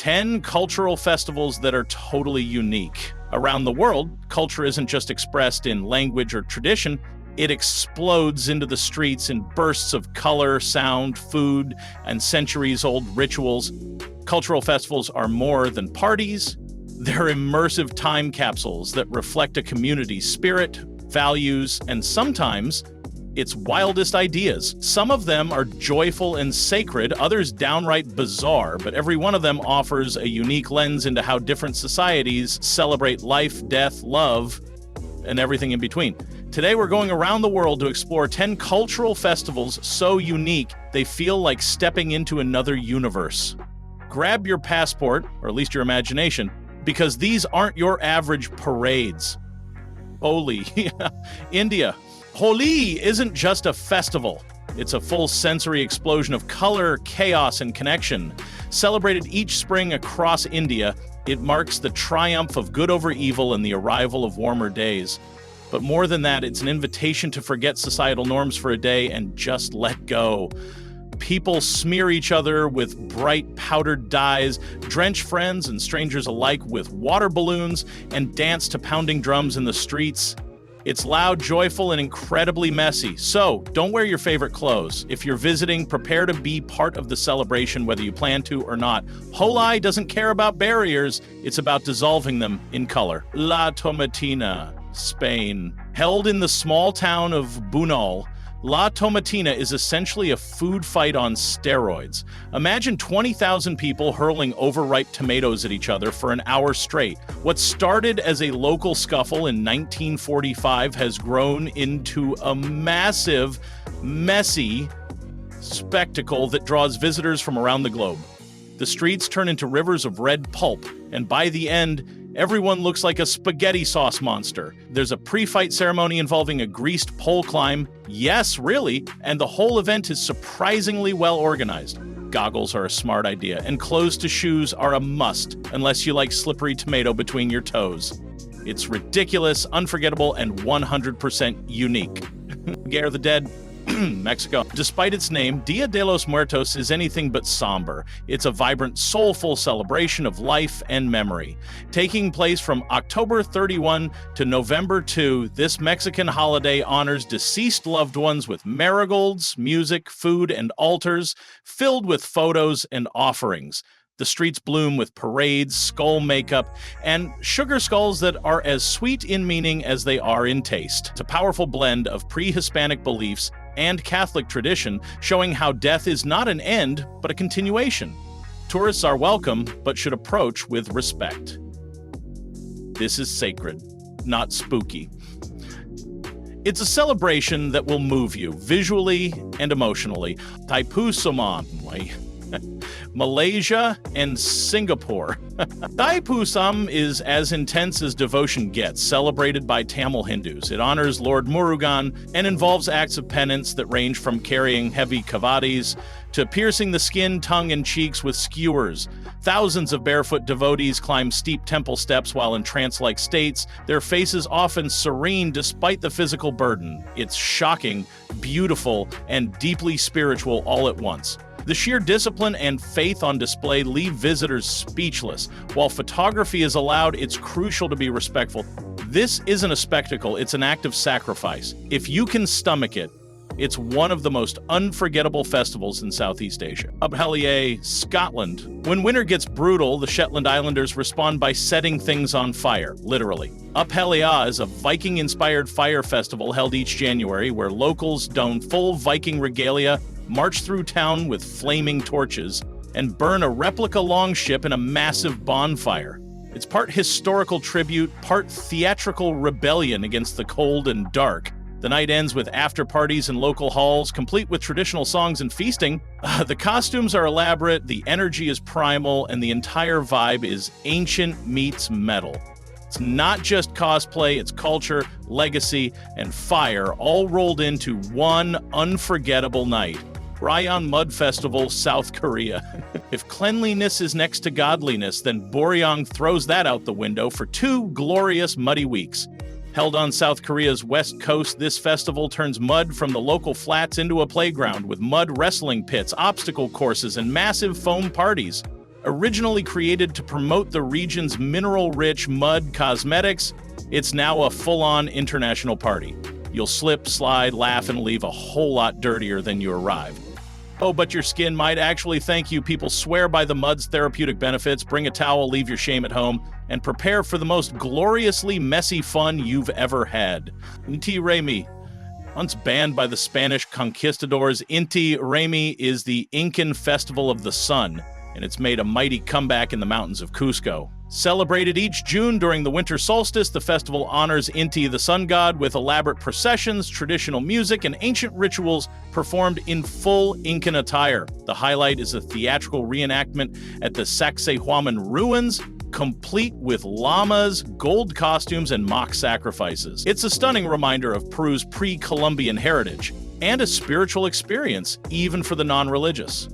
10 cultural festivals that are totally unique. Around the world, culture isn't just expressed in language or tradition, it explodes into the streets in bursts of color, sound, food, and centuries-old rituals. Cultural festivals are more than parties. They're immersive time capsules that reflect a community's spirit, values, and sometimes its wildest ideas. Some of them are joyful and sacred, others downright bizarre, but every one of them offers a unique lens into how different societies celebrate life, death, love, and everything in between. Today, we're going around the world to explore 10 cultural festivals so unique they feel like stepping into another universe. Grab your passport, or at least your imagination, because these aren't your average parades. Holi, India. Holi isn't just a festival. It's a full sensory explosion of color, chaos, and connection. Celebrated each spring across India, it marks the triumph of good over evil and the arrival of warmer days. But more than that, it's an invitation to forget societal norms for a day and just let go. People smear each other with bright powdered dyes, drench friends and strangers alike with water balloons, and dance to pounding drums in the streets. It's loud, joyful, and incredibly messy. So, don't wear your favorite clothes. If you're visiting, prepare to be part of the celebration, whether you plan to or not. Holi doesn't care about barriers. It's about dissolving them in color. La Tomatina, Spain. Held in the small town of Bunal, La Tomatina is essentially a food fight on steroids. Imagine 20,000 people hurling overripe tomatoes at each other for an hour straight. What started as a local scuffle in 1945 has grown into a massive, messy spectacle that draws visitors from around the globe. The streets turn into rivers of red pulp, and by the end, everyone looks like a spaghetti sauce monster. There's a pre-fight ceremony involving a greased pole climb. Yes, really. And the whole event is surprisingly well organized. Goggles are a smart idea, and clothes to shoes are a must, unless you like slippery tomato between your toes. It's ridiculous, unforgettable, and 100% unique. Guerra of the Dead, Mexico. Despite its name, Dia de los Muertos is anything but somber. It's a vibrant, soulful celebration of life and memory. Taking place from October 31 to November 2, this Mexican holiday honors deceased loved ones with marigolds, music, food, and altars filled with photos and offerings. The streets bloom with parades, skull makeup, and sugar skulls that are as sweet in meaning as they are in taste. It's a powerful blend of pre-Hispanic beliefs and Catholic tradition, showing how death is not an end, but a continuation. Tourists are welcome, but should approach with respect. This is sacred, not spooky. It's a celebration that will move you, visually and emotionally. Thaipusam, Malaysia and Singapore. Thaipusam is as intense as devotion gets, celebrated by Tamil Hindus. It honors Lord Murugan and involves acts of penance that range from carrying heavy kavadis to piercing the skin, tongue, and cheeks with skewers. Thousands of barefoot devotees climb steep temple steps while in trance-like states, their faces often serene despite the physical burden. It's shocking, beautiful, and deeply spiritual all at once. The sheer discipline and faith on display leave visitors speechless. While photography is allowed, it's crucial to be respectful. This isn't a spectacle, it's an act of sacrifice. If you can stomach it, it's one of the most unforgettable festivals in Southeast Asia. Uphellier, Scotland. When winter gets brutal, the Shetland Islanders respond by setting things on fire, literally. Uphellier is a Viking-inspired fire festival held each January where locals don full Viking regalia, march through town with flaming torches, and burn a replica longship in a massive bonfire. It's part historical tribute, part theatrical rebellion against the cold and dark. The night ends with after parties in local halls, complete with traditional songs and feasting. The costumes are elaborate, the energy is primal, and the entire vibe is ancient meets metal. It's not just cosplay, it's culture, legacy, and fire all rolled into one unforgettable night. Rayon Mud Festival, South Korea. If cleanliness is next to godliness, then Boryong throws that out the window for 2 glorious muddy weeks. Held on South Korea's west coast, this festival turns mud from the local flats into a playground with mud wrestling pits, obstacle courses, and massive foam parties. Originally created to promote the region's mineral-rich mud cosmetics, it's now a full-on international party. You'll slip, slide, laugh, and leave a whole lot dirtier than you arrived. Oh, but your skin might actually thank you. People swear by the mud's therapeutic benefits. Bring a towel, leave your shame at home, and prepare for the most gloriously messy fun you've ever had. Inti Raymi. Once banned by the Spanish conquistadors, Inti Raymi is the Incan festival of the sun, and it's made a mighty comeback in the mountains of Cusco. Celebrated each June during the winter solstice, the festival honors Inti, the sun god, with elaborate processions, traditional music, and ancient rituals performed in full Incan attire. The highlight is a theatrical reenactment at the Sacsayhuaman ruins, complete with llamas, gold costumes, and mock sacrifices. It's a stunning reminder of Peru's pre-Columbian heritage, and a spiritual experience, even for the non-religious.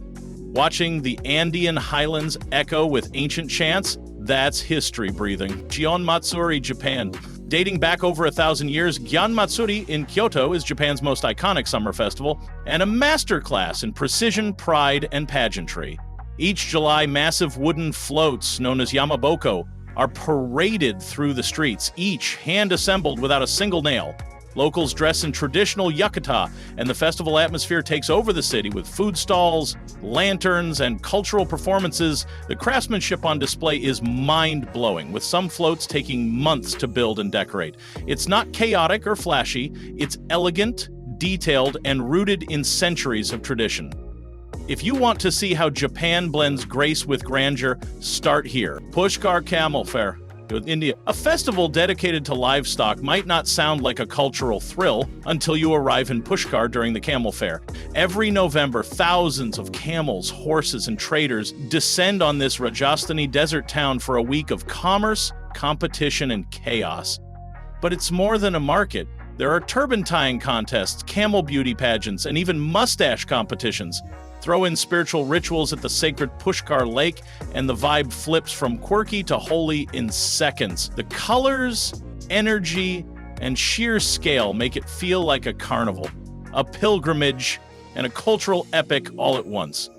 Watching the Andean highlands echo with ancient chants, that's history breathing. Gion Matsuri, Japan. Dating back over 1,000 years, Gion Matsuri in Kyoto is Japan's most iconic summer festival, and a masterclass in precision, pride, and pageantry. Each July, massive wooden floats, known as yamaboko, are paraded through the streets, each hand-assembled without a single nail. Locals dress in traditional yukata, and the festival atmosphere takes over the city with food stalls, lanterns, and cultural performances. The craftsmanship on display is mind-blowing, with some floats taking months to build and decorate. It's not chaotic or flashy, it's elegant, detailed, and rooted in centuries of tradition. If you want to see how Japan blends grace with grandeur, start here. Pushkar Camel Fair. India. A festival dedicated to livestock might not sound like a cultural thrill until you arrive in Pushkar during the camel fair. Every November, thousands of camels, horses, and traders descend on this Rajasthani desert town for a week of commerce, competition, and chaos. But it's more than a market. There are turban tying contests, camel beauty pageants, and even mustache competitions. Throw in spiritual rituals at the sacred Pushkar Lake, and the vibe flips from quirky to holy in seconds. The colors, energy, and sheer scale make it feel like a carnival, a pilgrimage, and a cultural epic all at once.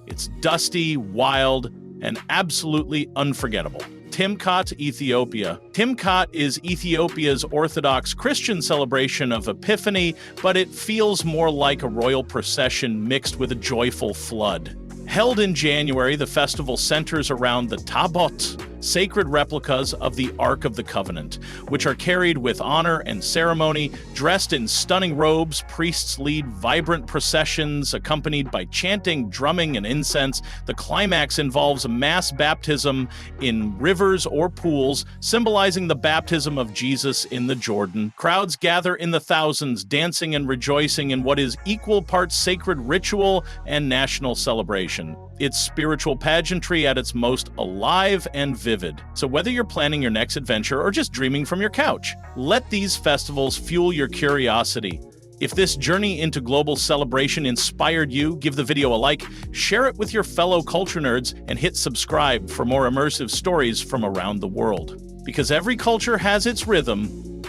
It's dusty, wild, and absolutely unforgettable. Timkat, Ethiopia. Timkat is Ethiopia's Orthodox Christian celebration of Epiphany, but it feels more like a royal procession mixed with a joyful flood. Held in January, the festival centers around the Tabot, sacred replicas of the Ark of the Covenant, which are carried with honor and ceremony. Dressed in stunning robes, priests lead vibrant processions accompanied by chanting, drumming, and incense. The climax involves a mass baptism in rivers or pools, symbolizing the baptism of Jesus in the Jordan. Crowds gather in the thousands, dancing and rejoicing in what is equal parts sacred ritual and national celebration. It's spiritual pageantry at its most alive and vivid. So whether you're planning your next adventure or just dreaming from your couch, let these festivals fuel your curiosity. If this journey into global celebration inspired you, give the video a like, share it with your fellow culture nerds, and hit subscribe for more immersive stories from around the world. Because every culture has its rhythm,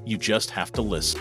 you just have to listen.